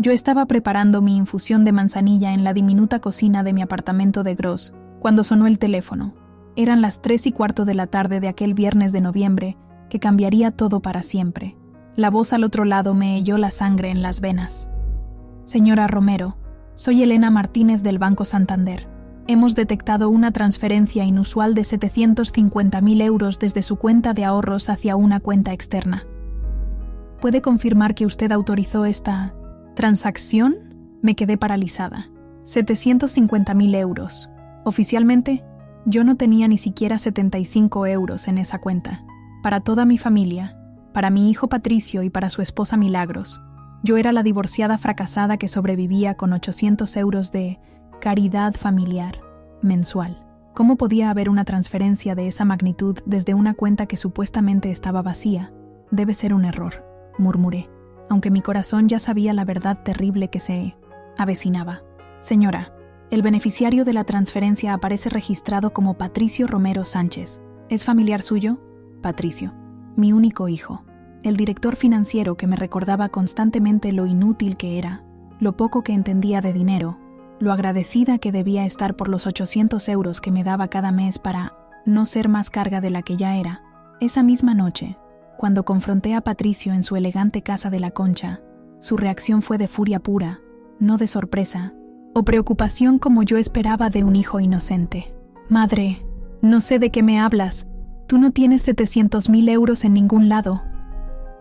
Yo estaba preparando mi infusión de manzanilla en la diminuta cocina de mi apartamento de Gros, cuando sonó el teléfono. Eran las 3:15 de la tarde de aquel viernes de noviembre que cambiaría todo para siempre. La voz al otro lado me heló la sangre en las venas. Señora Romero, soy Elena Martínez del Banco Santander. Hemos detectado una transferencia inusual de 750.000 euros desde su cuenta de ahorros hacia una cuenta externa. ¿Puede confirmar que usted autorizó esta transacción? Me quedé paralizada. 750.000 euros. Oficialmente, yo no tenía ni siquiera 75 euros en esa cuenta. Para toda mi familia, para mi hijo Patricio y para su esposa Milagros, yo era la divorciada fracasada que sobrevivía con 800 euros de caridad familiar mensual. ¿Cómo podía haber una transferencia de esa magnitud desde una cuenta que supuestamente estaba vacía? Debe ser un error, murmuré, aunque mi corazón ya sabía la verdad terrible que se avecinaba. Señora, el beneficiario de la transferencia aparece registrado como Patricio Romero Sánchez. ¿Es familiar suyo? Patricio, mi único hijo. El director financiero que me recordaba constantemente lo inútil que era, lo poco que entendía de dinero, lo agradecida que debía estar por los 800 euros que me daba cada mes para no ser más carga de la que ya era. Esa misma noche, cuando confronté a Patricio en su elegante casa de la Concha, su reacción fue de furia pura, no de sorpresa o preocupación como yo esperaba de un hijo inocente. Madre, no sé de qué me hablas. Tú no tienes 700.000 euros en ningún lado.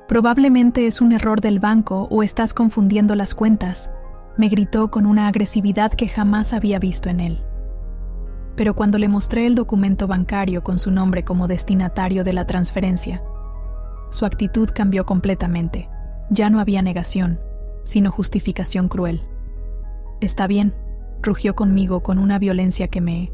Probablemente es un error del banco o estás confundiendo las cuentas, me gritó con una agresividad que jamás había visto en él. Pero cuando le mostré el documento bancario con su nombre como destinatario de la transferencia, su actitud cambió completamente. Ya no había negación, sino justificación cruel. Está bien, rugió conmigo con una violencia que me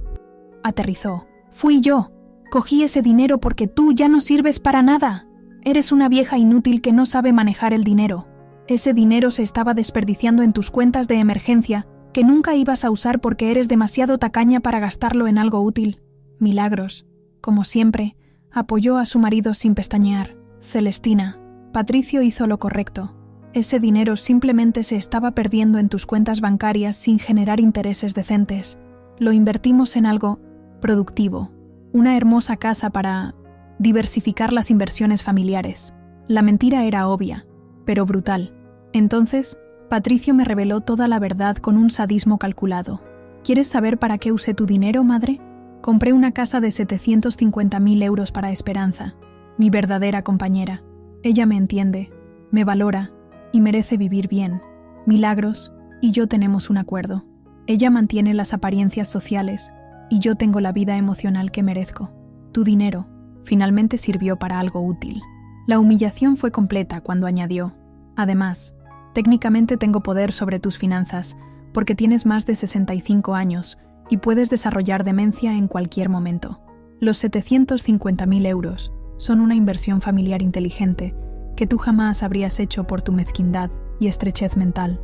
aterrizó. Fui yo. Cogí ese dinero porque tú ya no sirves para nada. Eres una vieja inútil que no sabe manejar el dinero. Ese dinero se estaba desperdiciando en tus cuentas de emergencia, que nunca ibas a usar porque eres demasiado tacaña para gastarlo en algo útil. Milagros, como siempre, apoyó a su marido sin pestañear. Celestina, Patricio hizo lo correcto. Ese dinero simplemente se estaba perdiendo en tus cuentas bancarias sin generar intereses decentes. Lo invertimos en algo productivo, una hermosa casa para diversificar las inversiones familiares. La mentira era obvia, pero brutal. Entonces, Patricio me reveló toda la verdad con un sadismo calculado. ¿Quieres saber para qué usé tu dinero, madre? Compré una casa de 750.000 euros para Esperanza, mi verdadera compañera. Ella me entiende, me valora y merece vivir bien. Milagros y yo tenemos un acuerdo. Ella mantiene las apariencias sociales y yo tengo la vida emocional que merezco. Tu dinero finalmente sirvió para algo útil. La humillación fue completa cuando añadió: además, técnicamente tengo poder sobre tus finanzas porque tienes más de 65 años y puedes desarrollar demencia en cualquier momento. Los 750.000 euros son una inversión familiar inteligente que tú jamás habrías hecho por tu mezquindad y estrechez mental.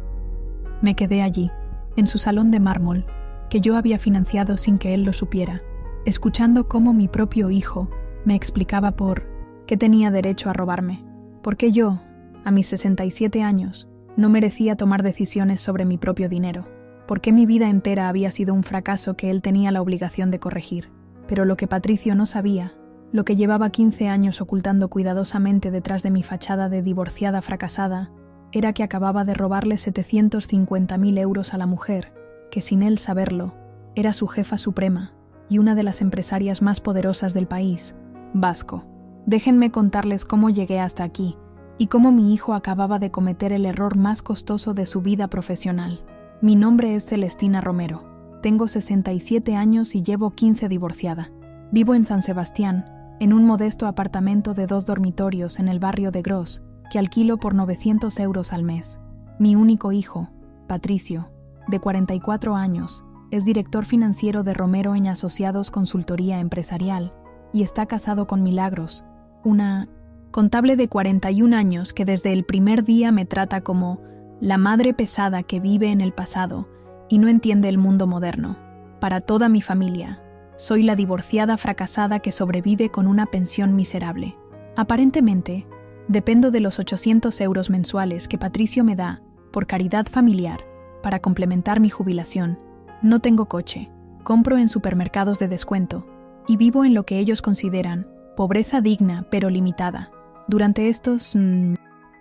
Me quedé allí, en su salón de mármol, que yo había financiado sin que él lo supiera, escuchando cómo mi propio hijo me explicaba por qué tenía derecho a robarme, por qué yo, a mis 67 años, no merecía tomar decisiones sobre mi propio dinero, por qué mi vida entera había sido un fracaso que él tenía la obligación de corregir. Pero lo que Patricio no sabía, lo que llevaba 15 años ocultando cuidadosamente detrás de mi fachada de divorciada fracasada, era que acababa de robarle 750.000 euros a la mujer, que sin él saberlo, era su jefa suprema y una de las empresarias más poderosas del país, Vasco. Déjenme contarles cómo llegué hasta aquí y cómo mi hijo acababa de cometer el error más costoso de su vida profesional. Mi nombre es Celestina Romero. Tengo 67 años y llevo 15 divorciada. Vivo en San Sebastián, en un modesto apartamento de 2 dormitorios en el barrio de Gros, que alquilo por 900 euros al mes. Mi único hijo, Patricio, de 44 años, es director financiero de Romero & Asociados Consultoría Empresarial y está casado con Milagros, una contable de 41 años que desde el primer día me trata como la madre pesada que vive en el pasado y no entiende el mundo moderno. Para toda mi familia, soy la divorciada fracasada que sobrevive con una pensión miserable. Aparentemente, dependo de los 800 euros mensuales que Patricio me da por caridad familiar, para complementar mi jubilación. No tengo coche, compro en supermercados de descuento y vivo en lo que ellos consideran pobreza digna pero limitada. Durante estos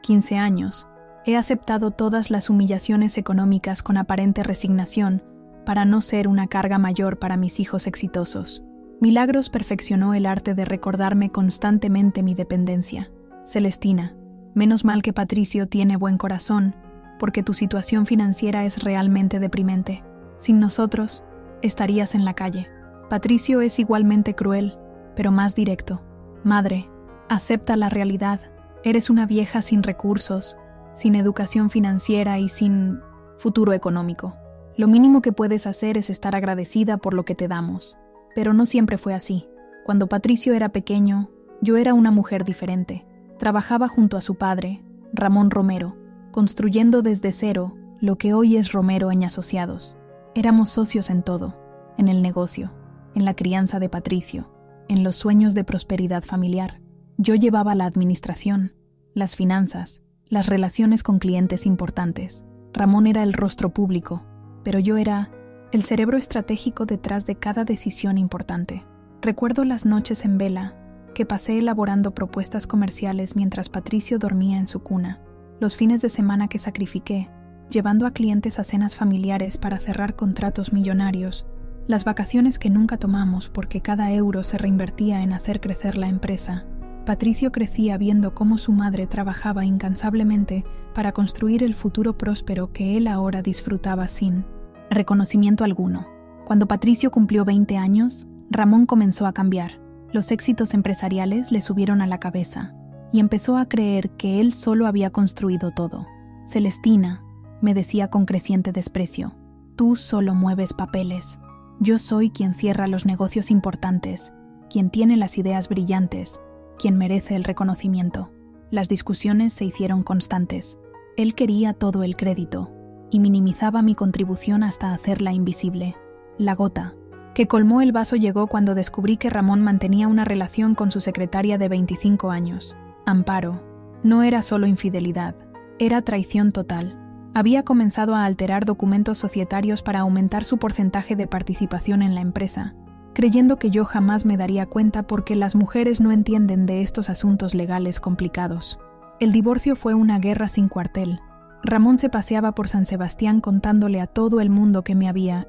15 años, he aceptado todas las humillaciones económicas con aparente resignación para no ser una carga mayor para mis hijos exitosos. Milagros perfeccionó el arte de recordarme constantemente mi dependencia. Celestina, menos mal que Patricio tiene buen corazón, porque tu situación financiera es realmente deprimente. Sin nosotros, estarías en la calle. Patricio es igualmente cruel, pero más directo. Madre, acepta la realidad. Eres una vieja sin recursos, sin educación financiera y sin futuro económico. Lo mínimo que puedes hacer es estar agradecida por lo que te damos. Pero no siempre fue así. Cuando Patricio era pequeño, yo era una mujer diferente. Trabajaba junto a su padre, Ramón Romero, construyendo desde cero lo que hoy es Romero & Asociados. Éramos socios en todo, en el negocio, en la crianza de Patricio, en los sueños de prosperidad familiar. Yo llevaba la administración, las finanzas, las relaciones con clientes importantes. Ramón era el rostro público, pero yo era el cerebro estratégico detrás de cada decisión importante. Recuerdo las noches en vela que pasé elaborando propuestas comerciales mientras Patricio dormía en su cuna, los fines de semana que sacrifiqué, llevando a clientes a cenas familiares para cerrar contratos millonarios, las vacaciones que nunca tomamos porque cada euro se reinvertía en hacer crecer la empresa. Patricio crecía viendo cómo su madre trabajaba incansablemente para construir el futuro próspero que él ahora disfrutaba sin reconocimiento alguno. Cuando Patricio cumplió 20 años, Ramón comenzó a cambiar. Los éxitos empresariales le subieron a la cabeza y empezó a creer que él solo había construido todo. Celestina, me decía con creciente desprecio, tú solo mueves papeles. Yo soy quien cierra los negocios importantes, quien tiene las ideas brillantes, quien merece el reconocimiento. Las discusiones se hicieron constantes. Él quería todo el crédito y minimizaba mi contribución hasta hacerla invisible. La gota que colmó el vaso llegó cuando descubrí que Ramón mantenía una relación con su secretaria de 25 años, Amparo. No era solo infidelidad, era traición total. Había comenzado a alterar documentos societarios para aumentar su porcentaje de participación en la empresa, creyendo que yo jamás me daría cuenta porque las mujeres no entienden de estos asuntos legales complicados. El divorcio fue una guerra sin cuartel. Ramón se paseaba por San Sebastián contándole a todo el mundo que me había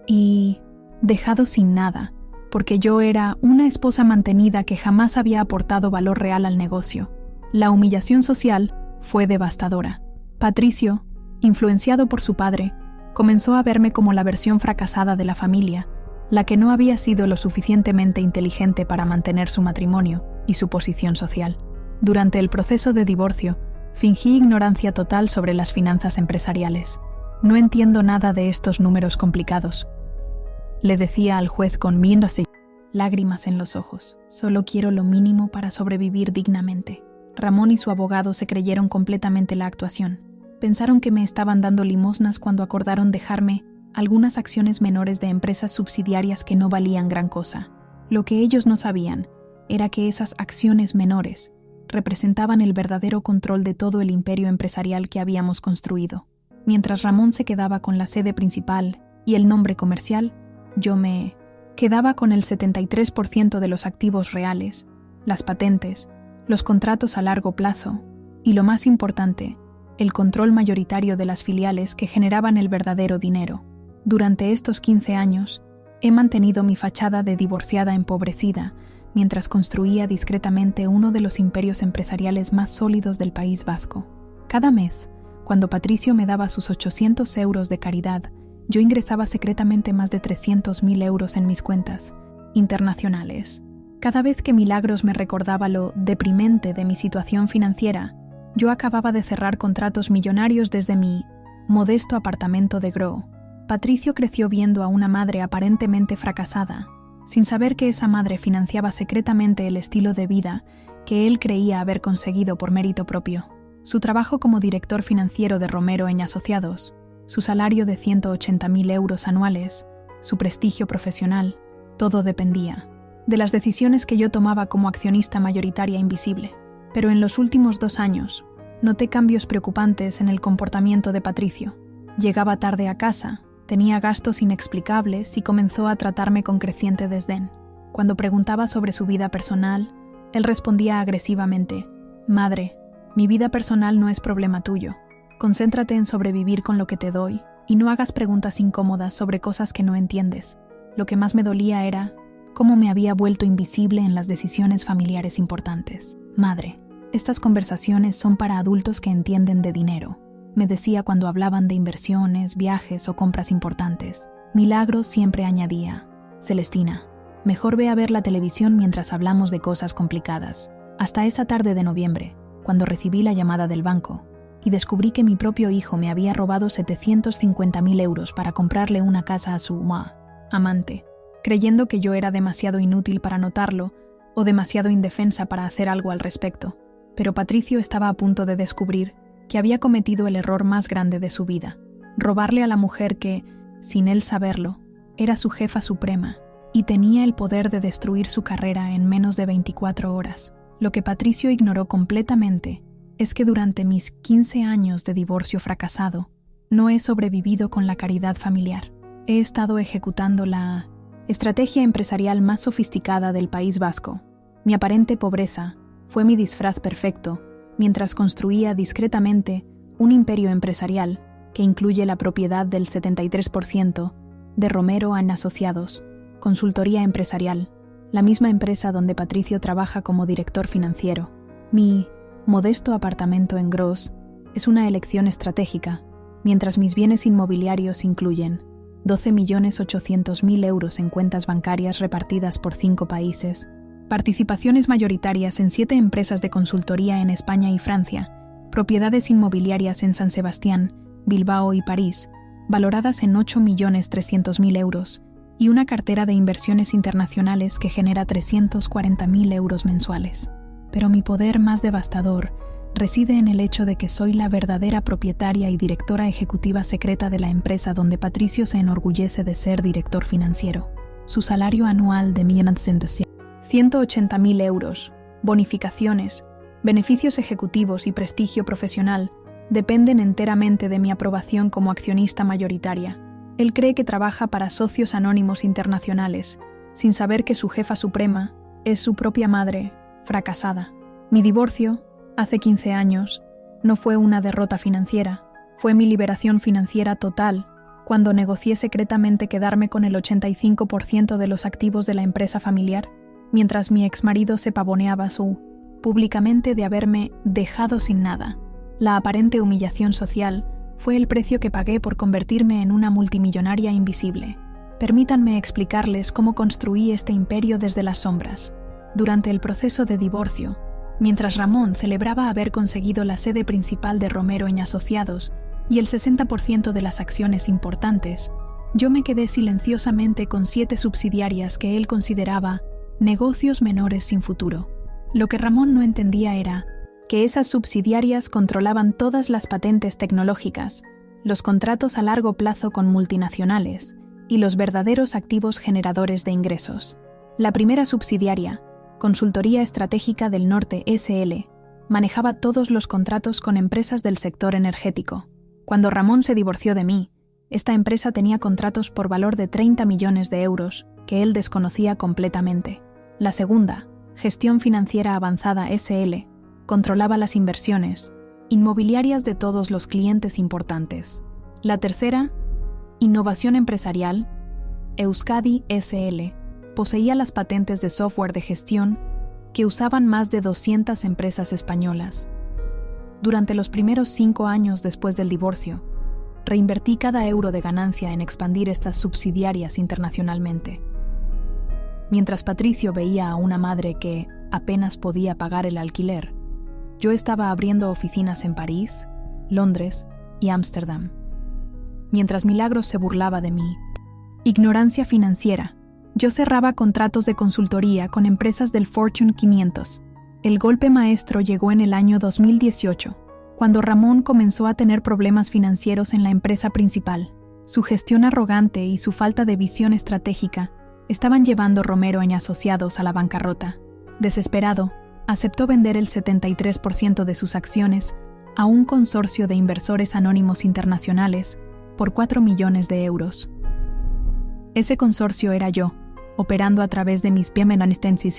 dejado sin nada, porque yo era una esposa mantenida que jamás había aportado valor real al negocio. La humillación social fue devastadora. Patricio, influenciado por su padre, comenzó a verme como la versión fracasada de la familia, la que no había sido lo suficientemente inteligente para mantener su matrimonio y su posición social. Durante el proceso de divorcio, fingí ignorancia total sobre las finanzas empresariales. No entiendo nada de estos números complicados, le decía al juez con lágrimas en los ojos. Solo quiero lo mínimo para sobrevivir dignamente. Ramón y su abogado se creyeron completamente la actuación. Pensaron que me estaban dando limosnas cuando acordaron dejarme algunas acciones menores de empresas subsidiarias que no valían gran cosa. Lo que ellos no sabían era que esas acciones menores representaban el verdadero control de todo el imperio empresarial que habíamos construido. Mientras Ramón se quedaba con la sede principal y el nombre comercial, yo me quedaba con el 73% de los activos reales, las patentes, los contratos a largo plazo y, lo más importante, el control mayoritario de las filiales que generaban el verdadero dinero. Durante estos 15 años, he mantenido mi fachada de divorciada empobrecida mientras construía discretamente uno de los imperios empresariales más sólidos del País Vasco. Cada mes, cuando Patricio me daba sus 800 euros de caridad, yo ingresaba secretamente más de 300.000 euros en mis cuentas internacionales. Cada vez que Milagros me recordaba lo deprimente de mi situación financiera, yo acababa de cerrar contratos millonarios desde mi modesto apartamento de Gro. Patricio creció viendo a una madre aparentemente fracasada, sin saber que esa madre financiaba secretamente el estilo de vida que él creía haber conseguido por mérito propio. Su trabajo como director financiero de Romero & Asociados, su salario de 180.000 euros anuales, su prestigio profesional, todo dependía de las decisiones que yo tomaba como accionista mayoritaria invisible. Pero en los últimos 2 años, Noté cambios preocupantes en el comportamiento de Patricio. Llegaba tarde a casa, tenía gastos inexplicables y comenzó a tratarme con creciente desdén. Cuando preguntaba sobre su vida personal, él respondía agresivamente: «Madre, mi vida personal no es problema tuyo. Concéntrate en sobrevivir con lo que te doy y no hagas preguntas incómodas sobre cosas que no entiendes». Lo que más me dolía era cómo me había vuelto invisible en las decisiones familiares importantes. «Madre, estas conversaciones son para adultos que entienden de dinero», me decía cuando hablaban de inversiones, viajes o compras importantes. Milagros siempre añadía: «Celestina, mejor ve a ver la televisión mientras hablamos de cosas complicadas». Hasta esa tarde de noviembre, cuando recibí la llamada del banco y descubrí que mi propio hijo me había robado 750.000 euros para comprarle una casa a su amante, creyendo que yo era demasiado inútil para notarlo o demasiado indefensa para hacer algo al respecto. Pero Patricio estaba a punto de descubrir que había cometido el error más grande de su vida: robarle a la mujer que, sin él saberlo, era su jefa suprema y tenía el poder de destruir su carrera en menos de 24 horas. Lo que Patricio ignoró completamente es que durante mis 15 años de divorcio fracasado, no he sobrevivido con la caridad familiar. He estado ejecutando la estrategia empresarial más sofisticada del País Vasco. Mi aparente pobreza fue mi disfraz perfecto, mientras construía discretamente un imperio empresarial que incluye la propiedad del 73% de Romero & Asociados, consultoría empresarial, la misma empresa donde Patricio trabaja como director financiero. Mi modesto apartamento en Gros es una elección estratégica, mientras mis bienes inmobiliarios incluyen 12.800.000 euros en cuentas bancarias repartidas por 5 países, participaciones mayoritarias en 7 empresas de consultoría en España y Francia, propiedades inmobiliarias en San Sebastián, Bilbao y París, valoradas en 8.300.000 euros, y una cartera de inversiones internacionales que genera 340.000 euros mensuales. Pero mi poder más devastador reside en el hecho de que soy la verdadera propietaria y directora ejecutiva secreta de la empresa donde Patricio se enorgullece de ser director financiero. Su salario anual de 180.000 euros, bonificaciones, beneficios ejecutivos y prestigio profesional dependen enteramente de mi aprobación como accionista mayoritaria. Él cree que trabaja para socios anónimos internacionales, sin saber que su jefa suprema es su propia madre, fracasada. Mi divorcio, hace 15 años, no fue una derrota financiera, fue mi liberación financiera total cuando negocié secretamente quedarme con el 85% de los activos de la empresa familiar, mientras mi exmarido se pavoneaba públicamente de haberme dejado sin nada. La aparente humillación social fue el precio que pagué por convertirme en una multimillonaria invisible. Permítanme explicarles cómo construí este imperio desde las sombras. Durante el proceso de divorcio, mientras Ramón celebraba haber conseguido la sede principal de Romero & Asociados y el 60% de las acciones importantes, yo me quedé silenciosamente con 7 subsidiarias que él consideraba negocios menores sin futuro. Lo que Ramón no entendía era que esas subsidiarias controlaban todas las patentes tecnológicas, los contratos a largo plazo con multinacionales y los verdaderos activos generadores de ingresos. La primera subsidiaria, Consultoría Estratégica del Norte S.L., manejaba todos los contratos con empresas del sector energético. Cuando Ramón se divorció de mí, esta empresa tenía contratos por valor de 30 millones de euros que él desconocía completamente. La segunda, Gestión Financiera Avanzada S.L., controlaba las inversiones inmobiliarias de todos los clientes importantes. La tercera, Innovación Empresarial, Euskadi S.L., poseía las patentes de software de gestión que usaban más de 200 empresas españolas. Durante los primeros 5 años después del divorcio, reinvertí cada euro de ganancia en expandir estas subsidiarias internacionalmente. Mientras Patricio veía a una madre que apenas podía pagar el alquiler, yo estaba abriendo oficinas en París, Londres y Ámsterdam. Mientras Milagros se burlaba de mi ignorancia financiera, yo cerraba contratos de consultoría con empresas del Fortune 500. El golpe maestro llegó en el año 2018, cuando Ramón comenzó a tener problemas financieros en la empresa principal. Su gestión arrogante y su falta de visión estratégica estaban llevando Romero & Asociados a la bancarrota. Desesperado, aceptó vender el 73% de sus acciones a un consorcio de inversores anónimos internacionales por 4 millones de euros. Ese consorcio era yo, operando a través de mis Bienvenistensis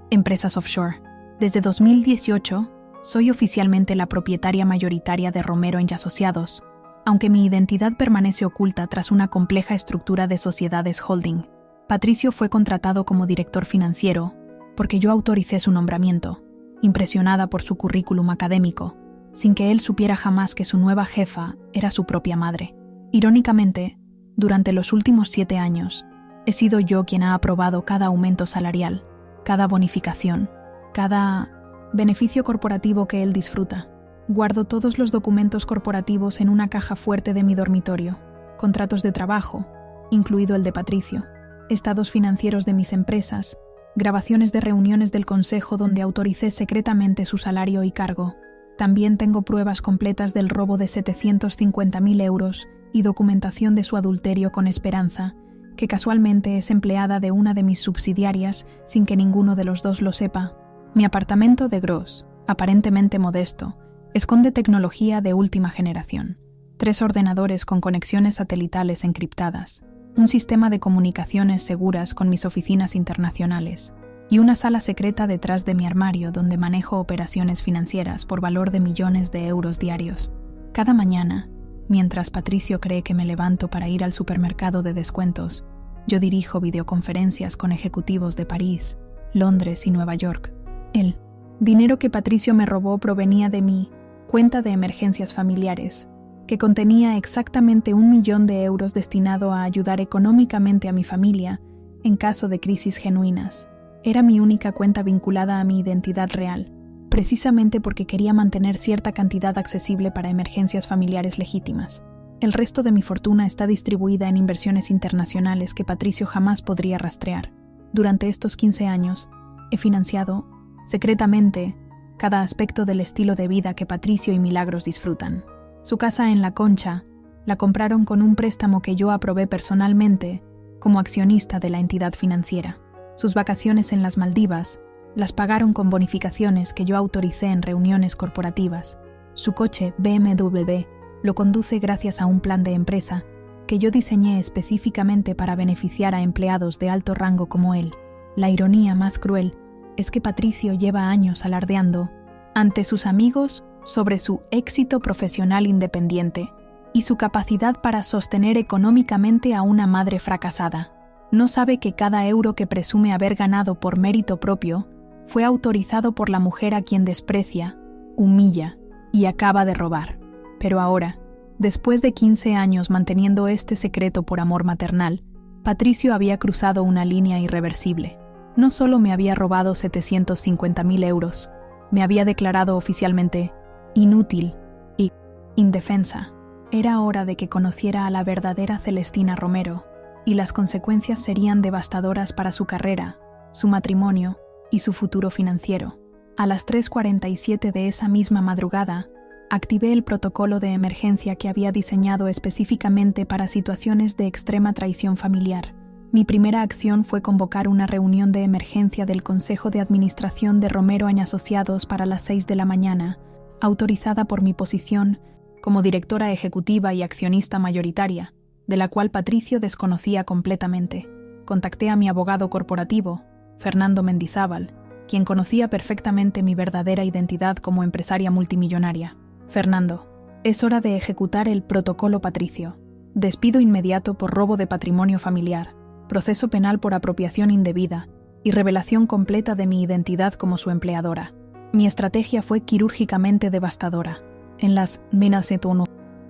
empresas offshore. Desde 2018, soy oficialmente la propietaria mayoritaria de Romero & Asociados, aunque mi identidad permanece oculta tras una compleja estructura de sociedades holding. Patricio fue contratado como director financiero porque yo autoricé su nombramiento, impresionada por su currículum académico, sin que él supiera jamás que su nueva jefa era su propia madre. Irónicamente, durante los últimos 7 años, he sido yo quien ha aprobado cada aumento salarial, cada bonificación, cada beneficio corporativo que él disfruta. Guardo todos los documentos corporativos en una caja fuerte de mi dormitorio, contratos de trabajo, incluido el de Patricio, estados financieros de mis empresas, grabaciones de reuniones del consejo donde autoricé secretamente su salario y cargo. También tengo pruebas completas del robo de 750.000 euros y documentación de su adulterio con Esperanza, que casualmente es empleada de una de mis subsidiarias sin que ninguno de los dos lo sepa. Mi apartamento de Gros, aparentemente modesto, esconde tecnología de última generación. 3 ordenadores con conexiones satelitales encriptadas, un sistema de comunicaciones seguras con mis oficinas internacionales y una sala secreta detrás de mi armario donde manejo operaciones financieras por valor de millones de euros diarios. Cada mañana, mientras Patricio cree que me levanto para ir al supermercado de descuentos, yo dirijo videoconferencias con ejecutivos de París, Londres y Nueva York. El dinero que Patricio me robó provenía de mi cuenta de emergencias familiares, que contenía exactamente 1 millón de euros destinado a ayudar económicamente a mi familia en caso de crisis genuinas. Era mi única cuenta vinculada a mi identidad real, precisamente porque quería mantener cierta cantidad accesible para emergencias familiares legítimas. El resto de mi fortuna está distribuida en inversiones internacionales que Patricio jamás podría rastrear. Durante estos 15 años, he financiado, secretamente, cada aspecto del estilo de vida que Patricio y Milagros disfrutan. Su casa en La Concha la compraron con un préstamo que yo aprobé personalmente como accionista de la entidad financiera. Sus vacaciones en las Maldivas las pagaron con bonificaciones que yo autoricé en reuniones corporativas. Su coche BMW lo conduce gracias a un plan de empresa que yo diseñé específicamente para beneficiar a empleados de alto rango como él. La ironía más cruel es que Patricio lleva años alardeando ante sus amigos sobre su éxito profesional independiente y su capacidad para sostener económicamente a una madre fracasada. No sabe que cada euro que presume haber ganado por mérito propio fue autorizado por la mujer a quien desprecia, humilla y acaba de robar. Pero ahora, después de 15 años manteniendo este secreto por amor maternal, Patricio había cruzado una línea irreversible. No solo me había robado 750.000 euros, me había declarado oficialmente inútil y indefensa. Era hora de que conociera a la verdadera Celestina Romero, y las consecuencias serían devastadoras para su carrera, su matrimonio y su futuro financiero. A las 3:47 de esa misma madrugada, activé el protocolo de emergencia que había diseñado específicamente para situaciones de extrema traición familiar. Mi primera acción fue convocar una reunión de emergencia del Consejo de Administración de Romero & Asociados para las 6 de la mañana, autorizada por mi posición como directora ejecutiva y accionista mayoritaria, de la cual Patricio desconocía completamente. Contacté a mi abogado corporativo, Fernando Mendizábal, quien conocía perfectamente mi verdadera identidad como empresaria multimillonaria. Fernando, es hora de ejecutar el protocolo Patricio. Despido inmediato por robo de patrimonio familiar, proceso penal por apropiación indebida y revelación completa de mi identidad como su empleadora. Mi estrategia fue quirúrgicamente devastadora. En las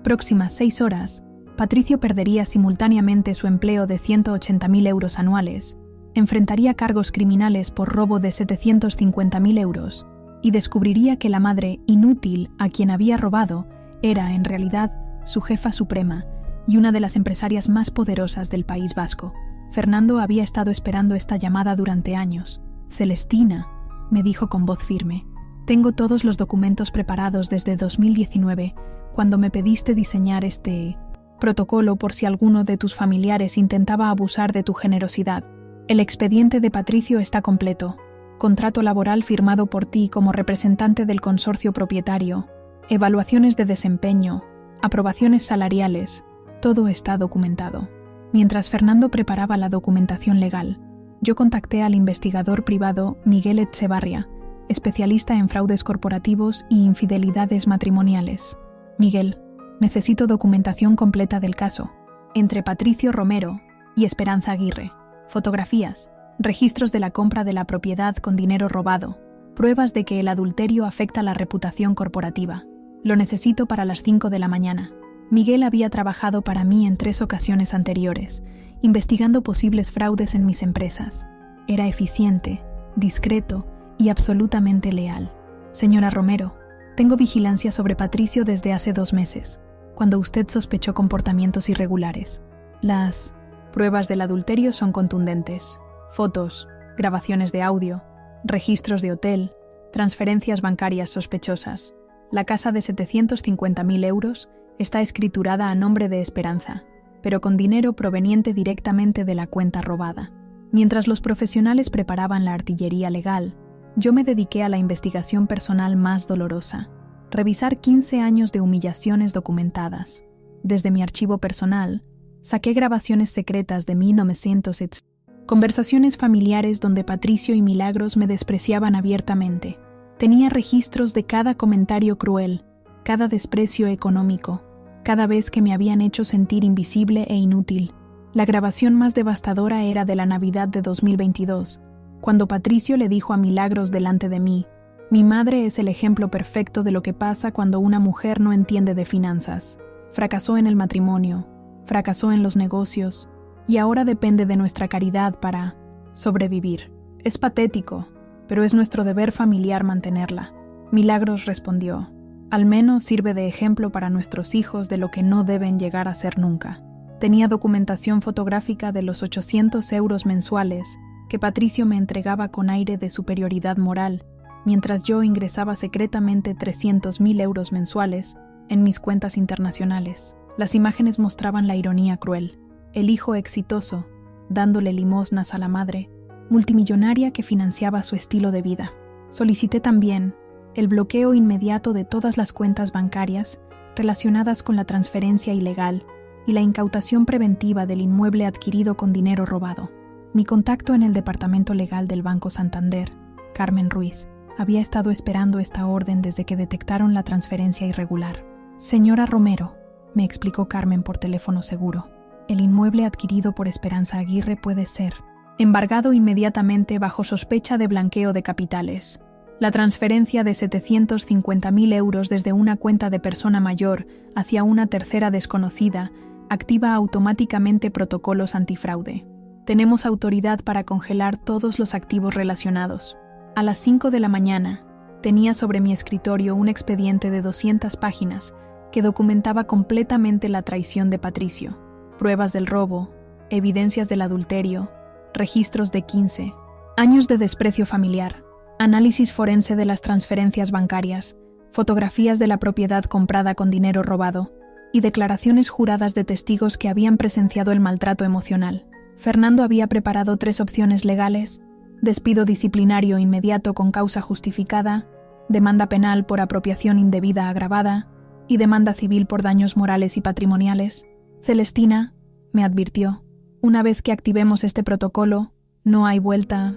próximas 6 horas, Patricio perdería simultáneamente su empleo de 180.000 euros anuales, enfrentaría cargos criminales por robo de 750.000 euros y descubriría que la madre inútil a quien había robado era, en realidad, su jefa suprema y una de las empresarias más poderosas del País Vasco. Fernando había estado esperando esta llamada durante años. «Celestina», me dijo con voz firme, «tengo todos los documentos preparados desde 2019, cuando me pediste diseñar este protocolo por si alguno de tus familiares intentaba abusar de tu generosidad. El expediente de Patricio está completo. Contrato laboral firmado por ti como representante del consorcio propietario. evaluaciones de desempeño, aprobaciones salariales, todo está documentado. Mientras Fernando preparaba la documentación legal, yo contacté al investigador privado Miguel Etxebarria, especialista en fraudes corporativos y infidelidades matrimoniales. Miguel, necesito documentación completa del caso, entre Patricio Romero y Esperanza Aguirre, fotografías, registros de la compra de la propiedad con dinero robado, pruebas de que el adulterio afecta la reputación corporativa. Lo necesito para las 5 de la mañana. Miguel había trabajado para mí en 3 ocasiones anteriores, investigando posibles fraudes en mis empresas. Era eficiente, discreto y absolutamente leal. Señora Romero, tengo vigilancia sobre Patricio desde hace 2 meses, cuando usted sospechó comportamientos irregulares. Las pruebas del adulterio son contundentes. Fotos, grabaciones de audio, registros de hotel, transferencias bancarias sospechosas. La casa de 750.000 euros está escriturada a nombre de Esperanza, pero con dinero proveniente directamente de la cuenta robada. Mientras los profesionales preparaban la artillería legal, yo me dediqué a la investigación personal más dolorosa, revisar 15 años de humillaciones documentadas. Desde mi archivo personal, saqué grabaciones secretas de 1900, conversaciones familiares donde Patricio y Milagros me despreciaban abiertamente. Tenía registros de cada comentario cruel, cada desprecio económico, cada vez que me habían hecho sentir invisible e inútil. La grabación más devastadora era de la Navidad de 2022, cuando Patricio le dijo a Milagros delante de mí: «Mi madre es el ejemplo perfecto de lo que pasa cuando una mujer no entiende de finanzas. Fracasó en el matrimonio, fracasó en los negocios, y ahora depende de nuestra caridad para sobrevivir. Es patético, pero es nuestro deber familiar mantenerla». Milagros respondió: «Al menos sirve de ejemplo para nuestros hijos de lo que no deben llegar a ser nunca». Tenía documentación fotográfica de los 800 euros mensuales que Patricio me entregaba con aire de superioridad moral, mientras yo ingresaba secretamente 300.000 euros mensuales en mis cuentas internacionales. Las imágenes mostraban la ironía cruel. El hijo exitoso, dándole limosnas a la madre, multimillonaria que financiaba su estilo de vida. Solicité también el bloqueo inmediato de todas las cuentas bancarias relacionadas con la transferencia ilegal y la incautación preventiva del inmueble adquirido con dinero robado. Mi contacto en el departamento legal del Banco Santander, Carmen Ruiz, había estado esperando esta orden desde que detectaron la transferencia irregular. «Señora Romero», me explicó Carmen por teléfono seguro, «el inmueble adquirido por Esperanza Aguirre puede ser embargado inmediatamente bajo sospecha de blanqueo de capitales. La transferencia de 750.000 euros desde una cuenta de persona mayor hacia una tercera desconocida activa automáticamente protocolos antifraude. Tenemos autoridad para congelar todos los activos relacionados». A las 5 de la mañana, tenía sobre mi escritorio un expediente de 200 páginas que documentaba completamente la traición de Patricio, pruebas del robo, evidencias del adulterio, registros de 15 años de desprecio familiar, análisis forense de las transferencias bancarias, fotografías de la propiedad comprada con dinero robado y declaraciones juradas de testigos que habían presenciado el maltrato emocional. Fernando había preparado 3 opciones legales: despido disciplinario inmediato con causa justificada, demanda penal por apropiación indebida agravada y demanda civil por daños morales y patrimoniales. «Celestina», me advirtió, «una vez que activemos este protocolo, no hay vuelta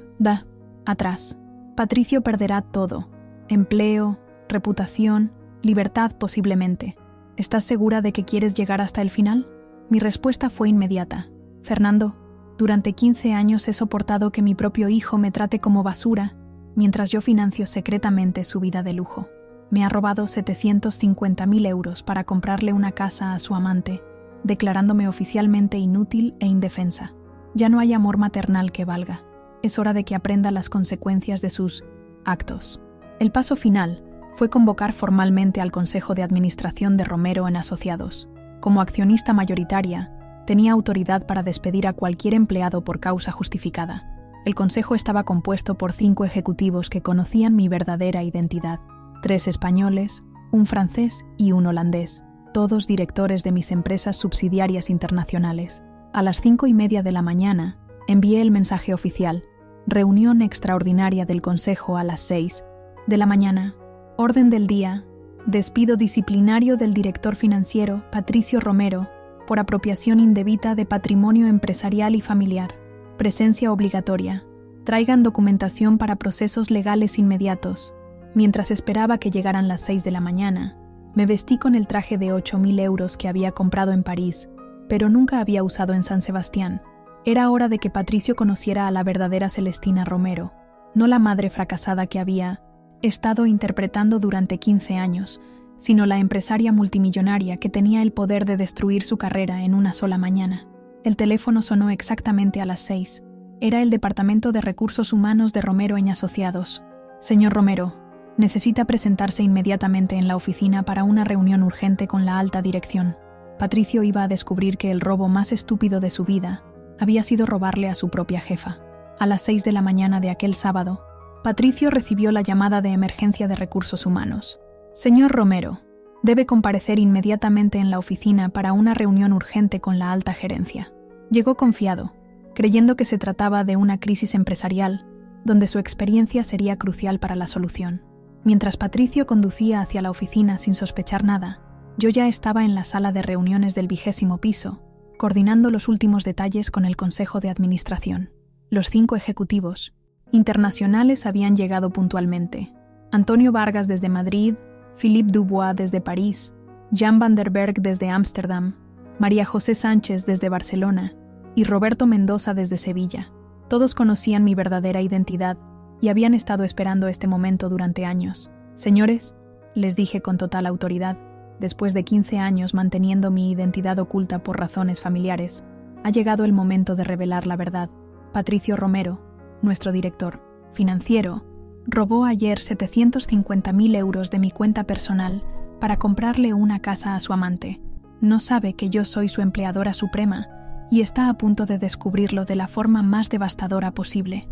atrás. Patricio perderá todo: empleo, reputación, libertad posiblemente. ¿Estás segura de que quieres llegar hasta el final?» Mi respuesta fue inmediata: «Fernando, durante 15 años he soportado que mi propio hijo me trate como basura, mientras yo financio secretamente su vida de lujo. Me ha robado 750.000 euros para comprarle una casa a su amante, declarándome oficialmente inútil e indefensa. Ya no hay amor maternal que valga. Es hora de que aprenda las consecuencias de sus actos». El paso final fue convocar formalmente al Consejo de Administración de Romero en Asociados. Como accionista mayoritaria, tenía autoridad para despedir a cualquier empleado por causa justificada. El consejo estaba compuesto por 5 ejecutivos que conocían mi verdadera identidad: 3 españoles, un francés y un holandés, todos directores de mis empresas subsidiarias internacionales. A las 5:30 de la mañana, envié el mensaje oficial: reunión extraordinaria del consejo a las 6 de la mañana. Orden del día: Despido disciplinario del director financiero, Patricio Romero, por apropiación indebida de patrimonio empresarial y familiar. Presencia obligatoria. Traigan documentación para procesos legales inmediatos. Mientras esperaba que llegaran las 6 de la mañana, me vestí con el traje de 8.000 euros que había comprado en París, pero nunca había usado en San Sebastián. Era hora de que Patricio conociera a la verdadera Celestina Romero, no la madre fracasada que había estado interpretando durante 15 años, sino la empresaria multimillonaria que tenía el poder de destruir su carrera en una sola mañana. El teléfono sonó exactamente a las 6. Era el Departamento de Recursos Humanos de Romero & Asociados. Señor Romero, necesita presentarse inmediatamente en la oficina para una reunión urgente con la alta dirección. Patricio iba a descubrir que el robo más estúpido de su vida había sido robarle a su propia jefa. A las 6 de la mañana de aquel sábado, Patricio recibió la llamada de emergencia de Recursos Humanos. Señor Romero, debe comparecer inmediatamente en la oficina para una reunión urgente con la alta gerencia. Llegó confiado, creyendo que se trataba de una crisis empresarial, donde su experiencia sería crucial para la solución. Mientras Patricio conducía hacia la oficina sin sospechar nada, yo ya estaba en la sala de reuniones del 20º piso, coordinando los últimos detalles con el Consejo de Administración. Los 5 ejecutivos internacionales habían llegado puntualmente. Antonio Vargas desde Madrid, Philippe Dubois desde París, Jan van der Berg desde Ámsterdam, María José Sánchez desde Barcelona y Roberto Mendoza desde Sevilla. Todos conocían mi verdadera identidad y habían estado esperando este momento durante años. Señores, les dije con total autoridad, después de 15 años manteniendo mi identidad oculta por razones familiares, ha llegado el momento de revelar la verdad. Patricio Romero, nuestro director financiero, robó ayer 750.000 euros de mi cuenta personal para comprarle una casa a su amante. No sabe que yo soy su empleadora suprema y está a punto de descubrirlo de la forma más devastadora posible.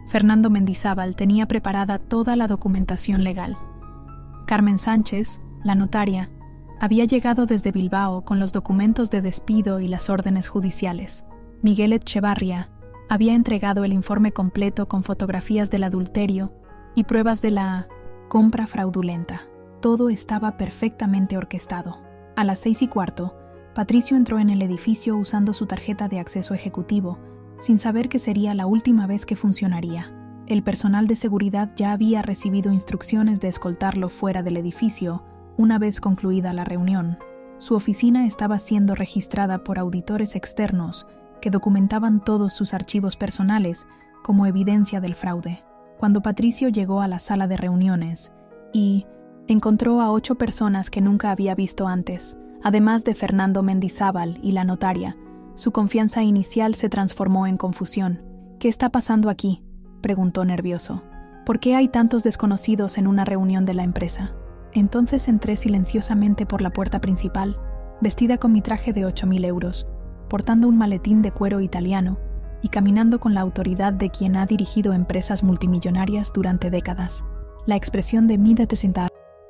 Fernando Mendizábal tenía preparada toda la documentación legal. Carmen Sánchez, la notaria, había llegado desde Bilbao con los documentos de despido y las órdenes judiciales. Miguel Echevarría había entregado el informe completo con fotografías del adulterio y pruebas de la compra fraudulenta. Todo estaba perfectamente orquestado. A las 6:15, Patricio entró en el edificio usando su tarjeta de acceso ejecutivo, sin saber que sería la última vez que funcionaría. El personal de seguridad ya había recibido instrucciones de escoltarlo fuera del edificio una vez concluida la reunión. Su oficina estaba siendo registrada por auditores externos que documentaban todos sus archivos personales como evidencia del fraude. Cuando Patricio llegó a la sala de reuniones y encontró a 8 personas que nunca había visto antes, además de Fernando Mendizábal y la notaria, su confianza inicial se transformó en confusión. ¿Qué está pasando aquí?, preguntó nervioso. ¿Por qué hay tantos desconocidos en una reunión de la empresa? Entonces entré silenciosamente por la puerta principal, vestida con mi traje de 8.000 euros, portando un maletín de cuero italiano y caminando con la autoridad de quien ha dirigido empresas multimillonarias durante décadas. La expresión de mi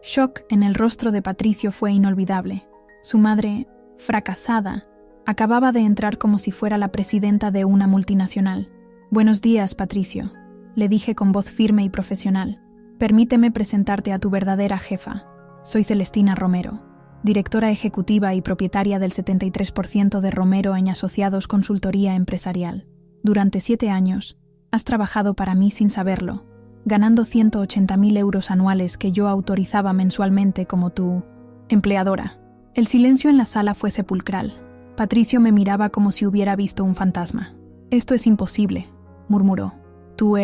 shock en el rostro de Patricio fue inolvidable. Su madre, fracasada, acababa de entrar como si fuera la presidenta de una multinacional. «Buenos días, Patricio», le dije con voz firme y profesional. «Permíteme presentarte a tu verdadera jefa. Soy Celestina Romero, directora ejecutiva y propietaria del 73% de Romero & Asociados Consultoría Empresarial. Durante 7 años, has trabajado para mí sin saberlo, ganando 180.000 euros anuales que yo autorizaba mensualmente como tu empleadora». El silencio en la sala fue sepulcral. Patricio me miraba como si hubiera visto un fantasma. «Esto es imposible», murmuró. Tú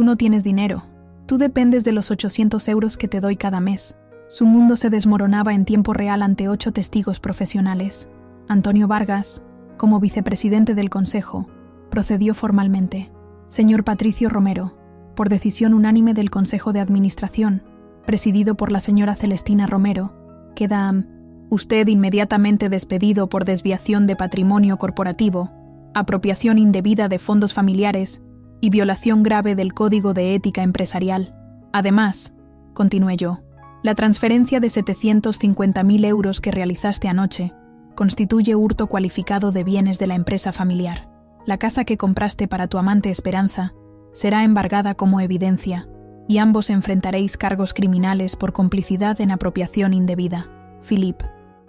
no tienes dinero. Tú dependes de los 800 euros que te doy cada mes». Su mundo se desmoronaba en tiempo real ante 8 testigos profesionales. Antonio Vargas, como vicepresidente del Consejo, procedió formalmente. «Señor Patricio Romero, por decisión unánime del Consejo de Administración, presidido por la señora Celestina Romero, queda usted inmediatamente despedido por desviación de patrimonio corporativo, apropiación indebida de fondos familiares y violación grave del Código de Ética Empresarial. Además», continué yo, «la transferencia de 750.000 euros que realizaste anoche constituye hurto cualificado de bienes de la empresa familiar. La casa que compraste para tu amante Esperanza será embargada como evidencia y ambos enfrentaréis cargos criminales por complicidad en apropiación indebida. Philippe.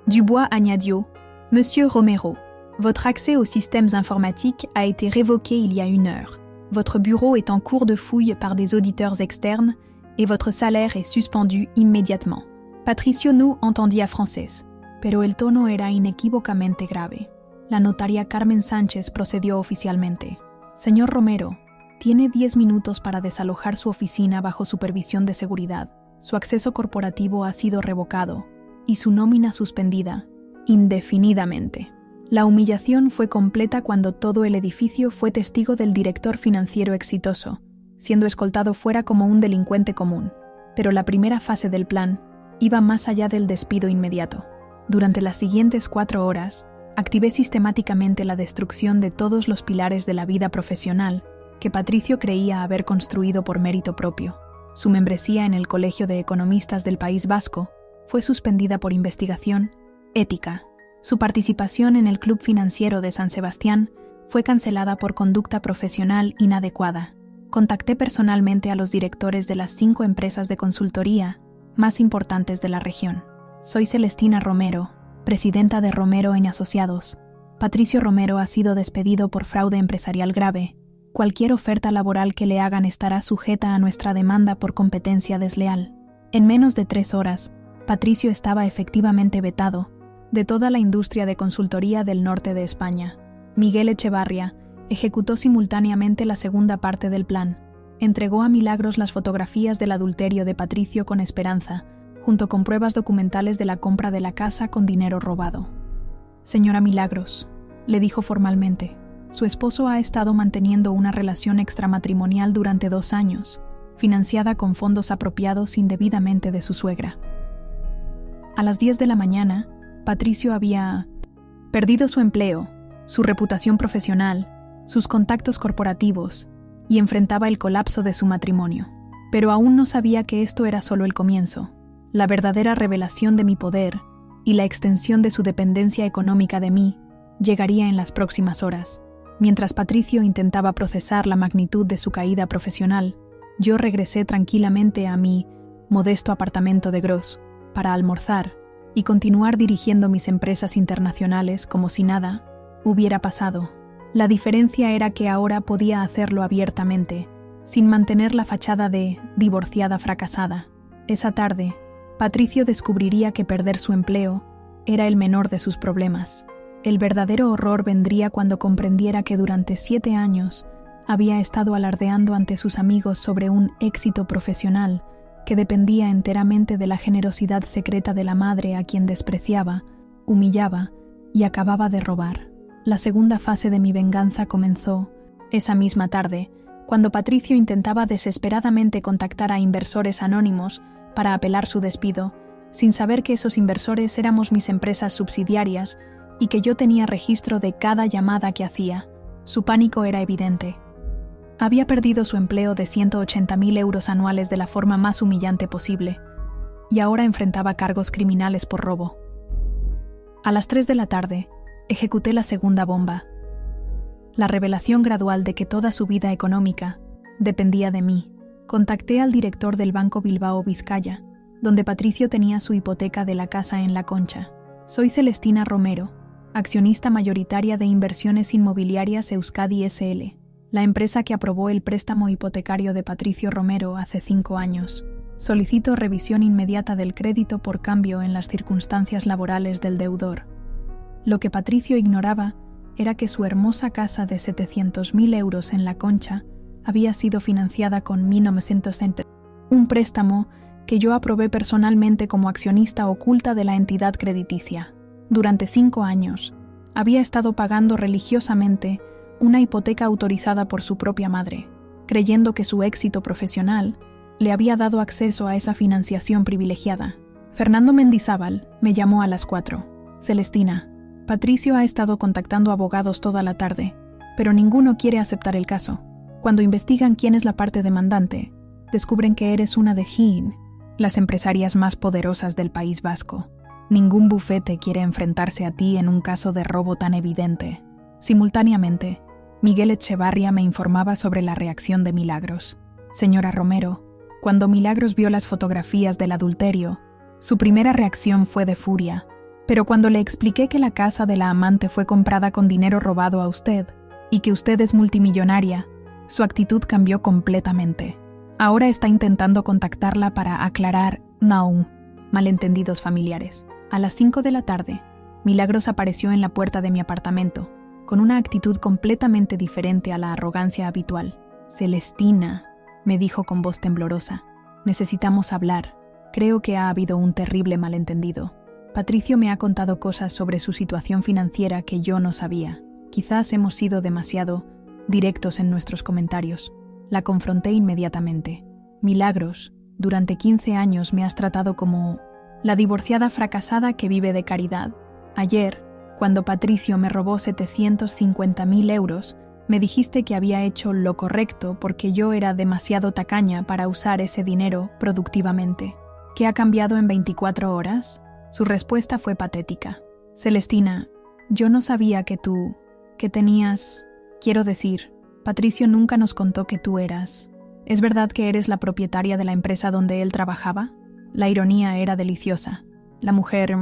Dubois añadió: Monsieur Romero, votre accès aux systèmes informatiques a été révoqué il y a 1 heure. Votre bureau est en cours de fouille par des auditeurs externes et votre salaire est suspendu immédiatement. Patricio no entendía francés, pero el tono era inequívocamente grave. La notaria Carmen Sánchez procedió oficialmente. Señor Romero, tiene 10 minutos para desalojar su oficina bajo supervisión de seguridad. Su acceso corporativo ha sido revocado y su nómina suspendida indefinidamente. La humillación fue completa cuando todo el edificio fue testigo del director financiero exitoso, siendo escoltado fuera como un delincuente común. Pero la primera fase del plan iba más allá del despido inmediato. Durante las siguientes 4 horas, activé sistemáticamente la destrucción de todos los pilares de la vida profesional que Patricio creía haber construido por mérito propio. Su membresía en el Colegio de Economistas del País Vasco fue suspendida por investigación ética. Su participación en el Club Financiero de San Sebastián fue cancelada por conducta profesional inadecuada. Contacté personalmente a los directores de las 5 empresas de consultoría más importantes de la región. Soy Celestina Romero, presidenta de Romero & Asociados. Patricio Romero ha sido despedido por fraude empresarial grave. Cualquier oferta laboral que le hagan estará sujeta a nuestra demanda por competencia desleal. En menos de 3 horas, Patricio estaba efectivamente vetado de toda la industria de consultoría del norte de España. Miguel Echevarría ejecutó simultáneamente la segunda parte del plan. Entregó a Milagros las fotografías del adulterio de Patricio con Esperanza, junto con pruebas documentales de la compra de la casa con dinero robado. Señora Milagros, le dijo formalmente, su esposo ha estado manteniendo una relación extramatrimonial durante 2 años, financiada con fondos apropiados indebidamente de su suegra. A las 10 de la mañana, Patricio había perdido su empleo, su reputación profesional, sus contactos corporativos y enfrentaba el colapso de su matrimonio. Pero aún no sabía que esto era solo el comienzo. La verdadera revelación de mi poder y la extensión de su dependencia económica de mí llegaría en las próximas horas. Mientras Patricio intentaba procesar la magnitud de su caída profesional, yo regresé tranquilamente a mi modesto apartamento de Gros para almorzar y continuar dirigiendo mis empresas internacionales como si nada hubiera pasado. La diferencia era que ahora podía hacerlo abiertamente, sin mantener la fachada de divorciada fracasada. Esa tarde, Patricio descubriría que perder su empleo era el menor de sus problemas. El verdadero horror vendría cuando comprendiera que durante 7 años había estado alardeando ante sus amigos sobre un éxito profesional que dependía enteramente de la generosidad secreta de la madre a quien despreciaba, humillaba y acababa de robar. La segunda fase de mi venganza comenzó esa misma tarde, cuando Patricio intentaba desesperadamente contactar a inversores anónimos para apelar su despido, sin saber que esos inversores éramos mis empresas subsidiarias y que yo tenía registro de cada llamada que hacía. Su pánico era evidente. Había perdido su empleo de 180.000 euros anuales de la forma más humillante posible, y ahora enfrentaba cargos criminales por robo. A las 3 de la tarde, ejecuté la segunda bomba. La revelación gradual de que toda su vida económica dependía de mí. Contacté al director del Banco Bilbao Vizcaya, donde Patricio tenía su hipoteca de la casa en La Concha. Soy Celestina Romero, accionista mayoritaria de Inversiones Inmobiliarias Euskadi S.L., la empresa que aprobó el préstamo hipotecario de Patricio Romero hace 5 años. Solicito revisión inmediata del crédito por cambio en las circunstancias laborales del deudor. Lo que Patricio ignoraba era que su hermosa casa de 700.000 euros en La Concha había sido financiada con 1.900 un préstamo que yo aprobé personalmente como accionista oculta de la entidad crediticia. Durante 5 años, había estado pagando religiosamente una hipoteca autorizada por su propia madre, creyendo que su éxito profesional le había dado acceso a esa financiación privilegiada. Fernando Mendizábal me llamó a las 4. Celestina, Patricio ha estado contactando abogados toda la tarde, pero ninguno quiere aceptar el caso. Cuando investigan quién es la parte demandante, descubren que eres una de GIN, las empresarias más poderosas del País Vasco. Ningún bufete quiere enfrentarse a ti en un caso de robo tan evidente. Simultáneamente, Miguel Echevarría me informaba sobre la reacción de Milagros. Señora Romero, Cuando Milagros vio las fotografías del adulterio, su primera reacción fue de furia, pero cuando le expliqué que la casa de la amante fue comprada con dinero robado a usted y que usted es multimillonaria, su actitud cambió completamente. Ahora está intentando contactarla para aclarar malentendidos familiares. A las 5 de la tarde, Milagros apareció en la puerta de mi apartamento, con una actitud completamente diferente a la arrogancia habitual. «Celestina», me dijo con voz temblorosa, «necesitamos hablar. Creo que ha habido un terrible malentendido. Patricio me ha contado cosas sobre su situación financiera que yo no sabía. Quizás hemos sido demasiado directos en nuestros comentarios». La confronté inmediatamente. «Milagros, durante 15 años me has tratado como la divorciada fracasada que vive de caridad. Ayer, cuando Patricio me robó 750.000 euros, me dijiste que había hecho lo correcto porque yo era demasiado tacaña para usar ese dinero productivamente. ¿Qué ha cambiado en 24 horas? Su respuesta fue patética. «Celestina, yo no sabía que tenías... Quiero decir, Patricio nunca nos contó que tú eras... ¿Es verdad que eres la propietaria de la empresa donde él trabajaba?» La ironía era deliciosa. La mujer,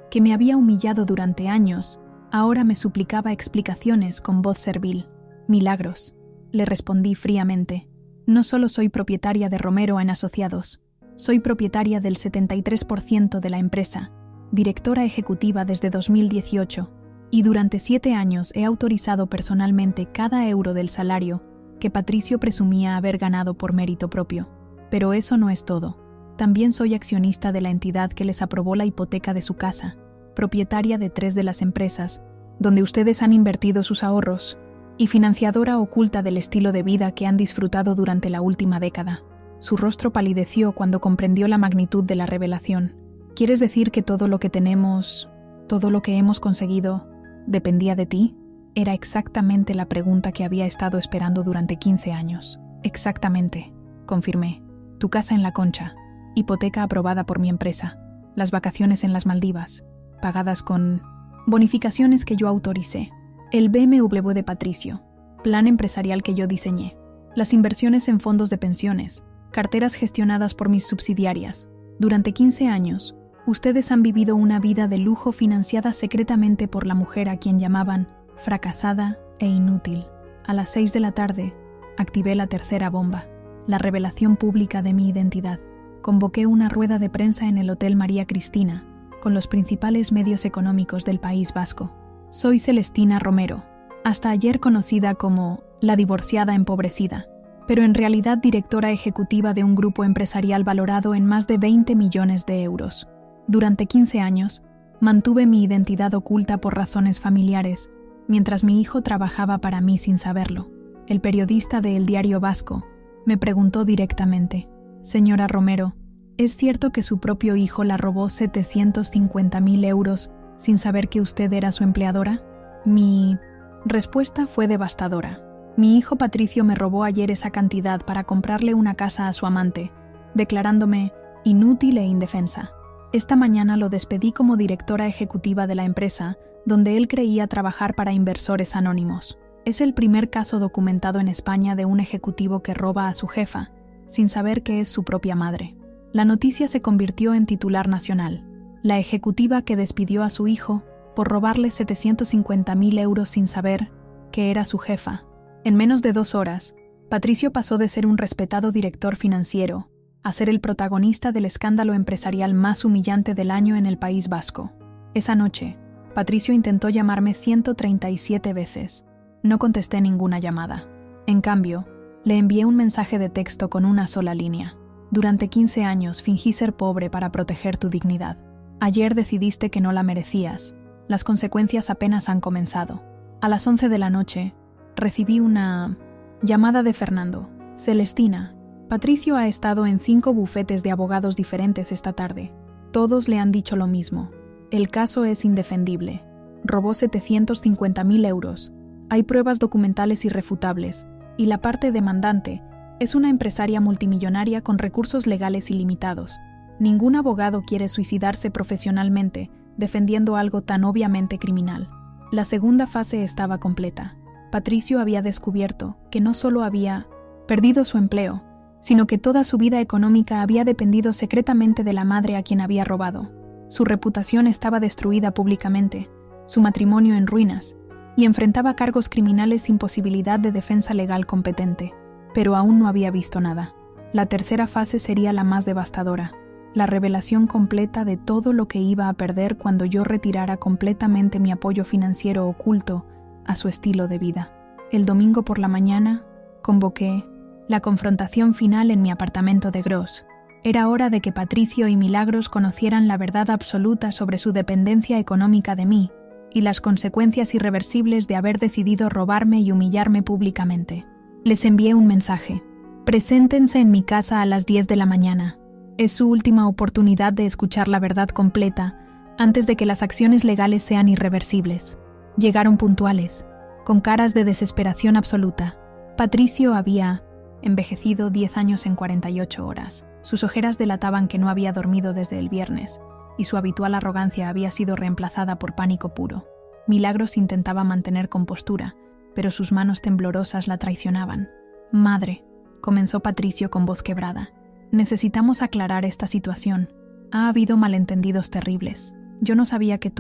que me había humillado durante años, ahora me suplicaba explicaciones con voz servil. «Milagros», le respondí fríamente. «No solo soy propietaria de Romero en Asociados, soy propietaria del 73% de la empresa, directora ejecutiva desde 2018, y durante 7 años he autorizado personalmente cada euro del salario que Patricio presumía haber ganado por mérito propio. Pero eso no es todo. También soy accionista de la entidad que les aprobó la hipoteca de su casa, propietaria de 3 de las empresas, donde ustedes han invertido sus ahorros, y financiadora oculta del estilo de vida que han disfrutado durante la última década». Su rostro palideció cuando comprendió la magnitud de la revelación. «¿Quieres decir que todo lo que tenemos, todo lo que hemos conseguido, dependía de ti?» Era exactamente la pregunta que había estado esperando durante 15 años. «Exactamente», confirmé. «Tu casa en La Concha, hipoteca aprobada por mi empresa, las vacaciones en las Maldivas, pagadas con bonificaciones que yo autoricé, el BMW de Patricio, plan empresarial que yo diseñé, las inversiones en fondos de pensiones, carteras gestionadas por mis subsidiarias. Durante 15 años, ustedes han vivido una vida de lujo financiada secretamente por la mujer a quien llamaban fracasada e inútil». A las 6 de la tarde, activé la tercera bomba, la revelación pública de mi identidad. Convoqué una rueda de prensa en el Hotel María Cristina, con los principales medios económicos del País Vasco. Soy Celestina Romero, hasta ayer conocida como la divorciada empobrecida, pero en realidad directora ejecutiva de un grupo empresarial valorado en más de 20 millones de euros. Durante 15 años, mantuve mi identidad oculta por razones familiares, mientras mi hijo trabajaba para mí sin saberlo. El periodista de El Diario Vasco me preguntó directamente: «Señora Romero, ¿es cierto que su propio hijo la robó 750.000 euros sin saber que usted era su empleadora?» Mi respuesta fue devastadora. «Mi hijo Patricio me robó ayer esa cantidad para comprarle una casa a su amante, declarándome inútil e indefensa. Esta mañana lo despedí como directora ejecutiva de la empresa donde él creía trabajar para inversores anónimos. Es el primer caso documentado en España de un ejecutivo que roba a su jefa, sin saber que es su propia madre». La noticia se convirtió en titular nacional. La ejecutiva que despidió a su hijo por robarle 750.000 euros sin saber que era su jefa. En menos de 2 horas, Patricio pasó de ser un respetado director financiero a ser el protagonista del escándalo empresarial más humillante del año en el País Vasco. Esa noche, Patricio intentó llamarme 137 veces. No contesté ninguna llamada. En cambio, le envié un mensaje de texto con una sola línea. «Durante 15 años fingí ser pobre para proteger tu dignidad. Ayer decidiste que no la merecías. Las consecuencias apenas han comenzado». A las 11 de la noche, recibí una llamada de Fernando. «Celestina, Patricio ha estado en 5 bufetes de abogados diferentes esta tarde. Todos le han dicho lo mismo. El caso es indefendible. Robó 750.000 euros. Hay pruebas documentales irrefutables, y la parte demandante es una empresaria multimillonaria con recursos legales ilimitados. Ningún abogado quiere suicidarse profesionalmente defendiendo algo tan obviamente criminal». La segunda fase estaba completa. Patricio había descubierto que no solo había perdido su empleo, sino que toda su vida económica había dependido secretamente de la madre a quien había robado. Su reputación estaba destruida públicamente, su matrimonio en ruinas, y enfrentaba cargos criminales sin posibilidad de defensa legal competente. Pero aún no había visto nada. La tercera fase sería la más devastadora, la revelación completa de todo lo que iba a perder cuando yo retirara completamente mi apoyo financiero oculto a su estilo de vida. El domingo por la mañana, convoqué la confrontación final en mi apartamento de Gros. Era hora de que Patricio y Milagros conocieran la verdad absoluta sobre su dependencia económica de mí y las consecuencias irreversibles de haber decidido robarme y humillarme públicamente. Les envié un mensaje. Preséntense en mi casa a las 10 de la mañana. Es su última oportunidad de escuchar la verdad completa antes de que las acciones legales sean irreversibles. Llegaron puntuales, con caras de desesperación absoluta. Patricio había envejecido 10 años en 48 horas. Sus ojeras delataban que no había dormido desde el viernes, y su habitual arrogancia había sido reemplazada por pánico puro. Milagros intentaba mantener compostura, pero sus manos temblorosas la traicionaban. «Madre», comenzó Patricio con voz quebrada, «necesitamos aclarar esta situación. Ha habido malentendidos terribles. Yo no sabía que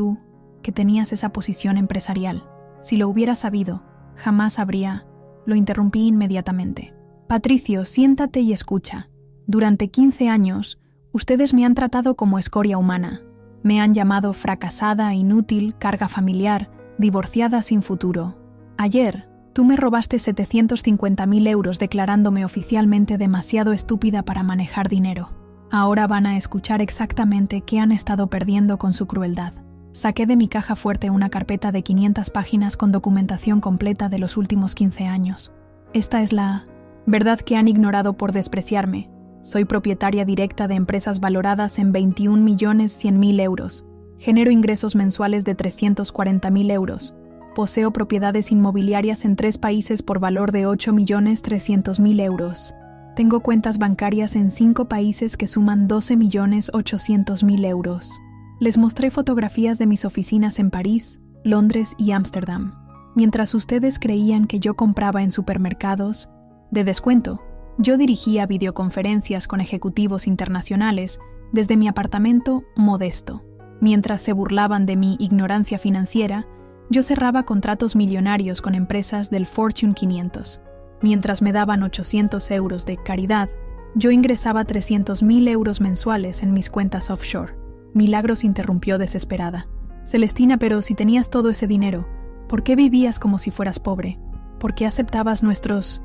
tenías esa posición empresarial. Si lo hubiera sabido, jamás habría...». Lo interrumpí inmediatamente. «Patricio, siéntate y escucha. Durante 15 años, ustedes me han tratado como escoria humana. Me han llamado fracasada, inútil, carga familiar, divorciada sin futuro. Ayer, tú me robaste 750.000 euros declarándome oficialmente demasiado estúpida para manejar dinero. Ahora van a escuchar exactamente qué han estado perdiendo con su crueldad». Saqué de mi caja fuerte una carpeta de 500 páginas con documentación completa de los últimos 15 años. Esta es la verdad que han ignorado por despreciarme. Soy propietaria directa de empresas valoradas en 21.100.000 euros. Genero ingresos mensuales de 340.000 euros. Poseo propiedades inmobiliarias en 3 países por valor de 8.300.000 euros. Tengo cuentas bancarias en 5 países que suman 12.800.000 euros. Les mostré fotografías de mis oficinas en París, Londres y Ámsterdam. Mientras ustedes creían que yo compraba en supermercados de descuento, yo dirigía videoconferencias con ejecutivos internacionales desde mi apartamento modesto. Mientras se burlaban de mi ignorancia financiera, yo cerraba contratos millonarios con empresas del Fortune 500. Mientras me daban 800 euros de caridad, yo ingresaba 300.000 euros mensuales en mis cuentas offshore. Milagros interrumpió desesperada. «Celestina, pero si tenías todo ese dinero, ¿por qué vivías como si fueras pobre? ¿Por qué aceptabas nuestros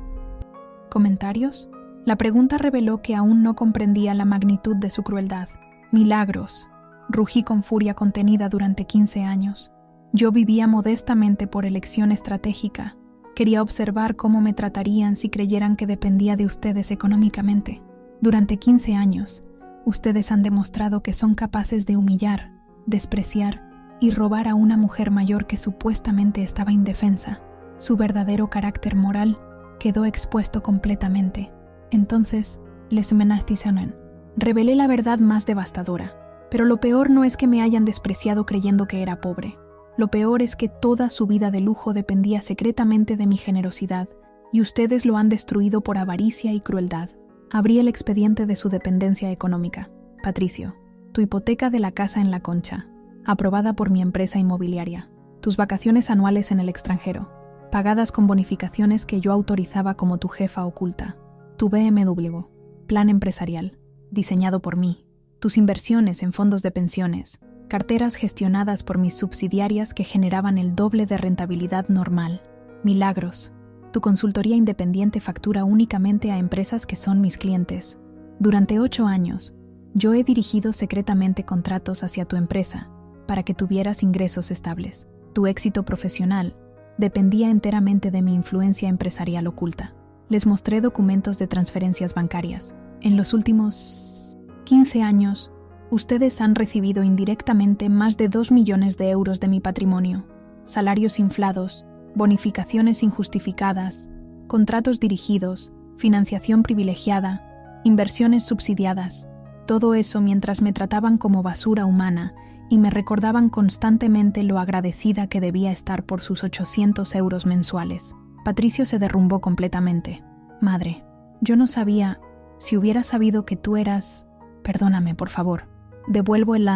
comentarios?» La pregunta reveló que aún no comprendía la magnitud de su crueldad. «Milagros», rugí con furia contenida durante 15 años. Yo vivía modestamente por elección estratégica. Quería observar cómo me tratarían si creyeran que dependía de ustedes económicamente. Durante 15 años, ustedes han demostrado que son capaces de humillar, despreciar y robar a una mujer mayor que supuestamente estaba indefensa. Su verdadero carácter moral quedó expuesto completamente. Entonces, les menastizaron. Revelé la verdad más devastadora. Pero lo peor no es que me hayan despreciado creyendo que era pobre. Lo peor es que toda su vida de lujo dependía secretamente de mi generosidad, y ustedes lo han destruido por avaricia y crueldad. Abrí el expediente de su dependencia económica. «Patricio, tu hipoteca de la casa en La Concha, aprobada por mi empresa inmobiliaria. Tus vacaciones anuales en el extranjero, pagadas con bonificaciones que yo autorizaba como tu jefa oculta. Tu BMW, plan empresarial, diseñado por mí. Tus inversiones en fondos de pensiones, carteras gestionadas por mis subsidiarias que generaban el doble de rentabilidad normal. Milagros. Tu consultoría independiente factura únicamente a empresas que son mis clientes. Durante 8 años, yo he dirigido secretamente contratos hacia tu empresa para que tuvieras ingresos estables. Tu éxito profesional dependía enteramente de mi influencia empresarial oculta. Les mostré documentos de transferencias bancarias. En los últimos 15 años, ustedes han recibido indirectamente más de 2 millones de euros de mi patrimonio, salarios inflados, bonificaciones injustificadas, contratos dirigidos, financiación privilegiada, inversiones subsidiadas. Todo eso mientras me trataban como basura humana y me recordaban constantemente lo agradecida que debía estar por sus 800 euros mensuales. Patricio se derrumbó completamente. «Madre, yo no sabía Si hubiera sabido que tú eras... Perdóname, por favor. Devuelvo el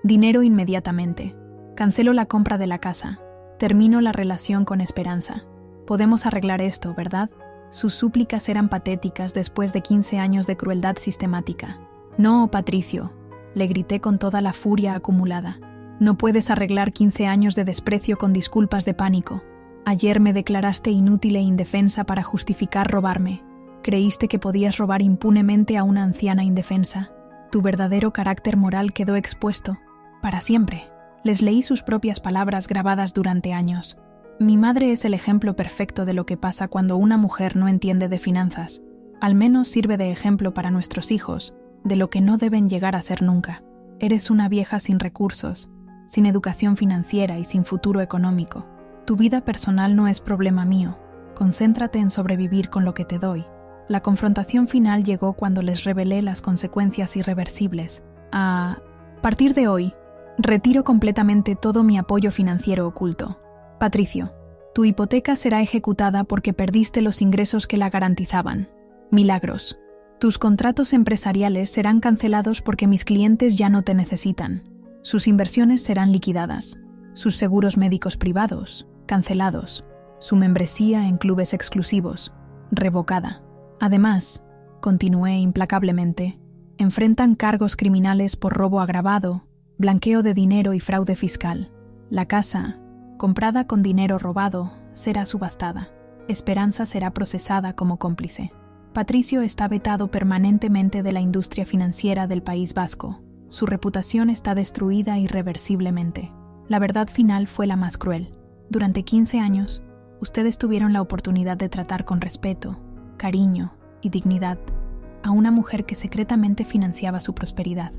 dinero inmediatamente. Cancelo la compra de la casa. Termino la relación con Esperanza. Podemos arreglar esto, ¿verdad? Sus súplicas eran patéticas después de 15 años de crueldad sistemática. No, Patricio, le grité con toda la furia acumulada. No puedes arreglar 15 años de desprecio con disculpas de pánico. Ayer me declaraste inútil e indefensa para justificar robarme. Creíste que podías robar impunemente a una anciana indefensa. Tu verdadero carácter moral quedó expuesto. Para siempre. Les leí sus propias palabras grabadas durante años. Mi madre es el ejemplo perfecto de lo que pasa cuando una mujer no entiende de finanzas. Al menos sirve de ejemplo para nuestros hijos, de lo que no deben llegar a ser nunca. Eres una vieja sin recursos, sin educación financiera y sin futuro económico. Tu vida personal no es problema mío. Concéntrate en sobrevivir con lo que te doy. La confrontación final llegó cuando les revelé las consecuencias irreversibles. A partir de hoy, retiro completamente todo mi apoyo financiero oculto. Patricio, tu hipoteca será ejecutada porque perdiste los ingresos que la garantizaban. Milagros. Tus contratos empresariales serán cancelados porque mis clientes ya no te necesitan. Sus inversiones serán liquidadas. Sus seguros médicos privados, cancelados. Su membresía en clubes exclusivos, revocada. Además, continué implacablemente, enfrentan cargos criminales por robo agravado, blanqueo de dinero y fraude fiscal. La casa, comprada con dinero robado, será subastada. Esperanza será procesada como cómplice. Patricio está vetado permanentemente de la industria financiera del País Vasco. Su reputación está destruida irreversiblemente. La verdad final fue la más cruel. Durante 15 años, ustedes tuvieron la oportunidad de tratar con respeto, cariño y dignidad a una mujer que secretamente financiaba su prosperidad.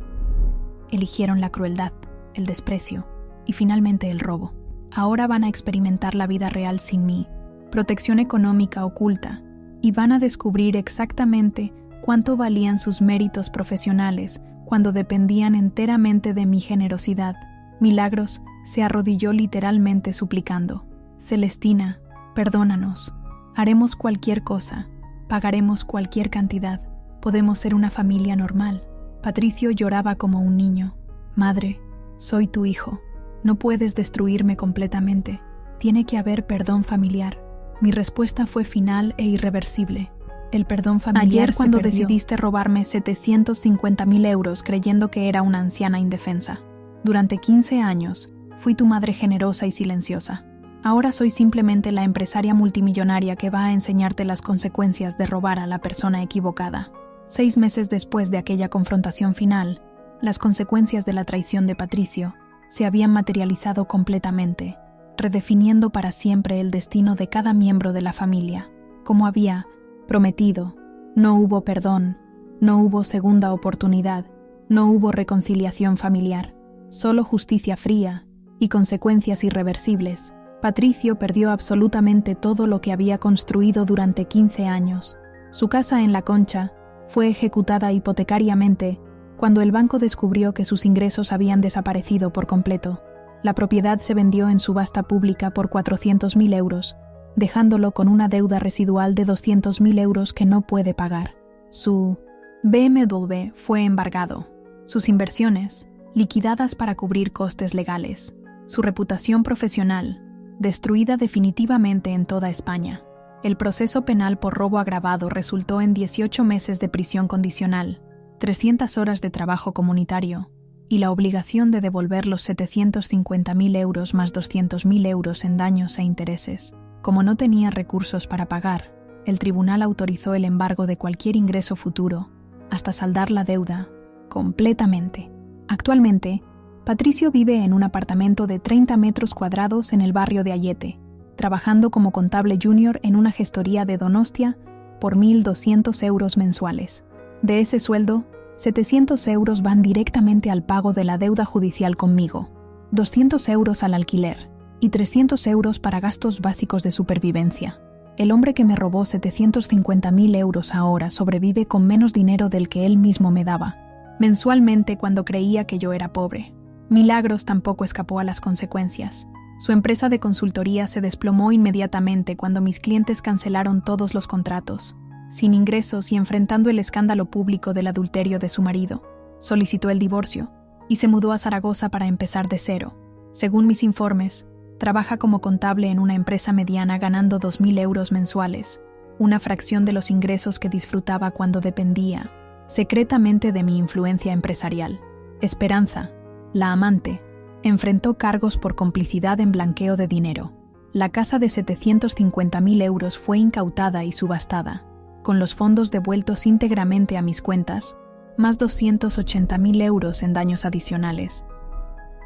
Eligieron la crueldad, el desprecio y finalmente el robo. Ahora van a experimentar la vida real sin mí, protección económica oculta, y van a descubrir exactamente cuánto valían sus méritos profesionales cuando dependían enteramente de mi generosidad. Milagros se arrodilló literalmente suplicando: Celestina, perdónanos. Haremos cualquier cosa. Pagaremos cualquier cantidad. Podemos ser una familia normal. Patricio lloraba como un niño. Madre, soy tu hijo. No puedes destruirme completamente. Tiene que haber perdón familiar. Mi respuesta fue final e irreversible. El perdón familiar ayer cuando decidiste robarme 750.000 euros creyendo que era una anciana indefensa. Durante 15 años, fui tu madre generosa y silenciosa. Ahora soy simplemente la empresaria multimillonaria que va a enseñarte las consecuencias de robar a la persona equivocada. 6 meses después de aquella confrontación final, las consecuencias de la traición de Patricio se habían materializado completamente, redefiniendo para siempre el destino de cada miembro de la familia. Como había prometido, no hubo perdón, no hubo segunda oportunidad, no hubo reconciliación familiar, solo justicia fría y consecuencias irreversibles. Patricio perdió absolutamente todo lo que había construido durante 15 años. Su casa en La Concha fue ejecutada hipotecariamente cuando el banco descubrió que sus ingresos habían desaparecido por completo. La propiedad se vendió en subasta pública por 400.000 euros, dejándolo con una deuda residual de 200.000 euros que no puede pagar. Su BMW fue embargado. Sus inversiones, liquidadas para cubrir costes legales. Su reputación profesional, destruida definitivamente en toda España. El proceso penal por robo agravado resultó en 18 meses de prisión condicional, 300 horas de trabajo comunitario y la obligación de devolver los 750.000 euros más 200.000 euros en daños e intereses. Como no tenía recursos para pagar, el tribunal autorizó el embargo de cualquier ingreso futuro hasta saldar la deuda completamente. Actualmente, Patricio vive en un apartamento de 30 metros cuadrados en el barrio de Ayete, trabajando como contable junior en una gestoría de Donostia por 1.200 euros mensuales. De ese sueldo, 700 euros van directamente al pago de la deuda judicial conmigo, 200 euros al alquiler y 300 euros para gastos básicos de supervivencia. El hombre que me robó 750.000 euros ahora sobrevive con menos dinero del que él mismo me daba, mensualmente cuando creía que yo era pobre. Milagros tampoco escapó a las consecuencias. Su empresa de consultoría se desplomó inmediatamente cuando mis clientes cancelaron todos los contratos. sin ingresos y enfrentando el escándalo público del adulterio de su marido. Solicitó el divorcio y se mudó a Zaragoza para empezar de cero. Según mis informes, trabaja como contable en una empresa mediana ganando 2.000 euros mensuales, una fracción de los ingresos que disfrutaba cuando dependía secretamente de mi influencia empresarial. Esperanza, la amante, enfrentó cargos por complicidad en blanqueo de dinero. La casa de 750.000 euros fue incautada y subastada, con los fondos devueltos íntegramente a mis cuentas, más 280.000 euros en daños adicionales.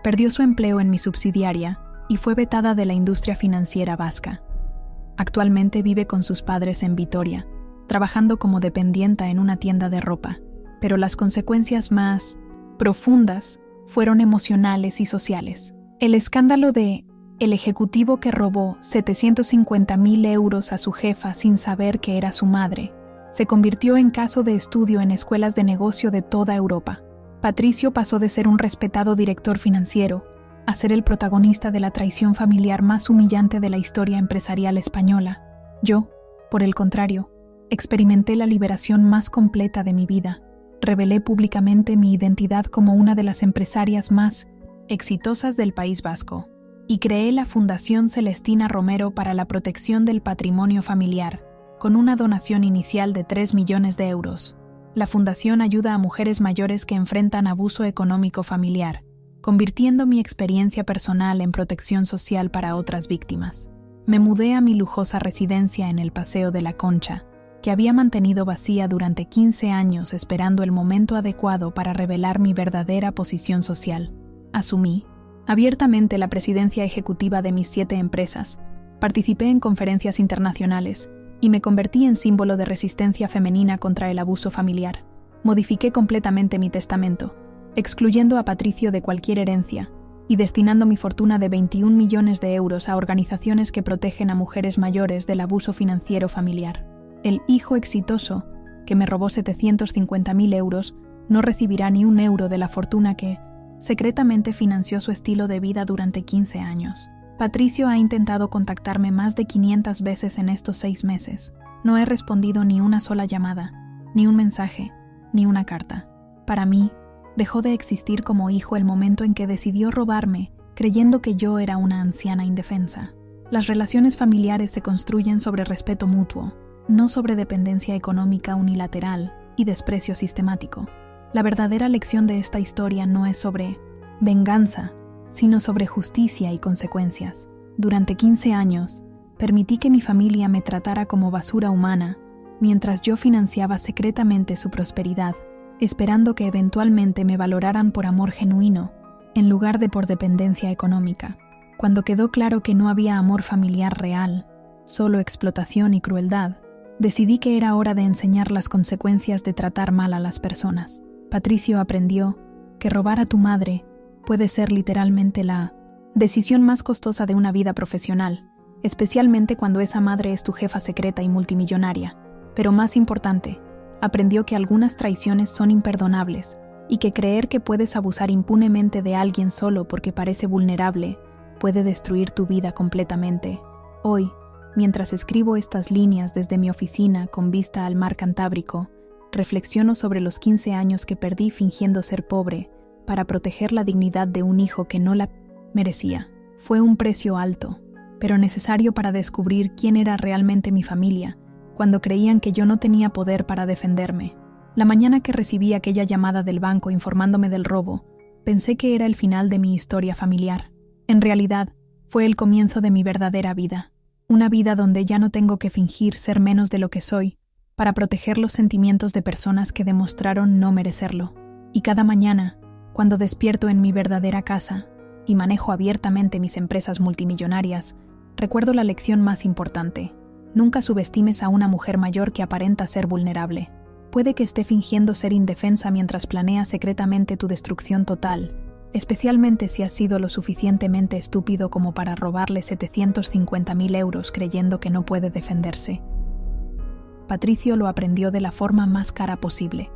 Perdió su empleo en mi subsidiaria y fue vetada de la industria financiera vasca. Actualmente vive con sus padres en Vitoria, trabajando como dependienta en una tienda de ropa, pero las consecuencias más profundas fueron emocionales y sociales. El escándalo de el ejecutivo que robó 750.000 euros a su jefa sin saber que era su madre se convirtió en caso de estudio en escuelas de negocio de toda Europa. Patricio pasó de ser un respetado director financiero a ser el protagonista de la traición familiar más humillante de la historia empresarial española. Yo, por el contrario, experimenté la liberación más completa de mi vida. Revelé públicamente mi identidad como una de las empresarias más exitosas del País Vasco y creé la Fundación Celestina Romero para la protección del patrimonio familiar, con una donación inicial de 3 millones de euros. La fundación ayuda a mujeres mayores que enfrentan abuso económico familiar, convirtiendo mi experiencia personal en protección social para otras víctimas. Me mudé a mi lujosa residencia en el Paseo de la Concha, que había mantenido vacía durante 15 años esperando el momento adecuado para revelar mi verdadera posición social. Asumí abiertamente la presidencia ejecutiva de mis 7 empresas, participé en conferencias internacionales y me convertí en símbolo de resistencia femenina contra el abuso familiar. Modifiqué completamente mi testamento, excluyendo a Patricio de cualquier herencia y destinando mi fortuna de 21 millones de euros a organizaciones que protegen a mujeres mayores del abuso financiero familiar. El hijo exitoso, que me robó 750.000 euros, no recibirá ni un euro de la fortuna que secretamente financió su estilo de vida durante 15 años. Patricio ha intentado contactarme más de 500 veces en estos 6 meses. No he respondido ni una sola llamada, ni un mensaje, ni una carta. Para mí, dejó de existir como hijo el momento en que decidió robarme, creyendo que yo era una anciana indefensa. Las relaciones familiares se construyen sobre respeto mutuo, no sobre dependencia económica unilateral y desprecio sistemático. La verdadera lección de esta historia no es sobre venganza, sino sobre justicia y consecuencias. Durante 15 años, permití que mi familia me tratara como basura humana, mientras yo financiaba secretamente su prosperidad, esperando que eventualmente me valoraran por amor genuino, en lugar de por dependencia económica. Cuando quedó claro que no había amor familiar real, solo explotación y crueldad, decidí que era hora de enseñar las consecuencias de tratar mal a las personas. Patricio aprendió que robar a tu madre puede ser literalmente la decisión más costosa de una vida profesional, especialmente cuando esa madre es tu jefa secreta y multimillonaria. Pero más importante, aprendió que algunas traiciones son imperdonables y que creer que puedes abusar impunemente de alguien solo porque parece vulnerable puede destruir tu vida completamente. Hoy, mientras escribo estas líneas desde mi oficina con vista al mar Cantábrico, reflexiono sobre los 15 años que perdí fingiendo ser pobre para proteger la dignidad de un hijo que no la merecía. Fue un precio alto, pero necesario para descubrir quién era realmente mi familia, cuando creían que yo no tenía poder para defenderme. La mañana que recibí aquella llamada del banco informándome del robo, pensé que era el final de mi historia familiar. En realidad, fue el comienzo de mi verdadera vida. Una vida donde ya no tengo que fingir ser menos de lo que soy, para proteger los sentimientos de personas que demostraron no merecerlo. Y cada mañana, cuando despierto en mi verdadera casa y manejo abiertamente mis empresas multimillonarias, recuerdo la lección más importante. Nunca subestimes a una mujer mayor que aparenta ser vulnerable. Puede que esté fingiendo ser indefensa mientras planea secretamente tu destrucción total, especialmente si has sido lo suficientemente estúpido como para robarle 750.000 euros creyendo que no puede defenderse. Patricio lo aprendió de la forma más cara posible,